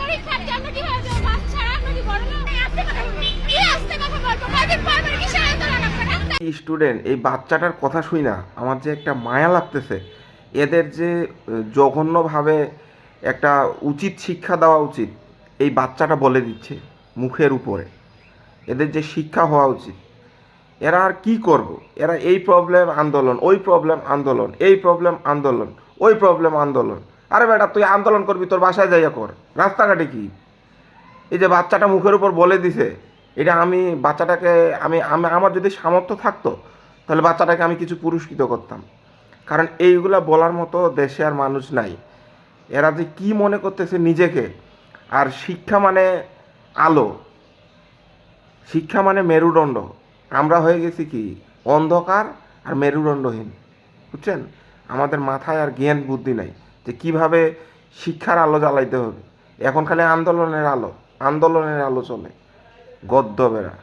পরীক্ষার জন্য কিভাবে দেবো? বাচ্চারা নাকি বড় লোক? আস্তে কথা বলবো। কি আস্তে কথা বলবো? কয়দিন পর পর কি সাহায্য লাগবে? এই স্টুডেন্ট এই বাচ্চাটার কথা শুই না আমার যে একটা মায়া লাগতেছে। এদের যে জঘন্যভাবে একটা উচিত শিক্ষা দেওয়া উচিত এই বাচ্চাটা বলে দিচ্ছে মুখের উপরে। এদের যে শিক্ষা হওয়া উচিত, এরা আর কি করব? এরা এই প্রবলেম আন্দোলন, ওই প্রবলেম আন্দোলন, এই প্রবলেম আন্দোলন, ওই প্রবলেম আন্দোলন। আরে বেটা, তুই আন্দোলন করবি তোর বাসায় যাইয়া কর, রাস্তাঘাটে কি? এই যে বাচ্চাটা মুখের উপর বলে দিছে, এটা আমি বাচ্চাটাকে আমি আমি আমার যদি সামর্থ্য থাকতো তাহলে বাচ্চাটাকে আমি কিছু পুরস্কৃত করতাম। কারণ এইগুলা বলার মতো দেশে আর মানুষ নাই। এরা যে কি মনে করতেছে নিজেকে। আর শিক্ষা মানে আলো, শিক্ষা মানে মেরুদণ্ড। আমরা হয়ে গেছি কি অন্ধকার আর মেরুদণ্ডহীন, বুঝছেন? আমাদের মাথায় আর জ্ঞান বুদ্ধি নাই যে কিভাবে শিক্ষার আলো জ্বালাইতে হবে। এখন খালি আন্দোলনের আলো, আন্দোলনের আলো চলে, গদ্য বেড়া।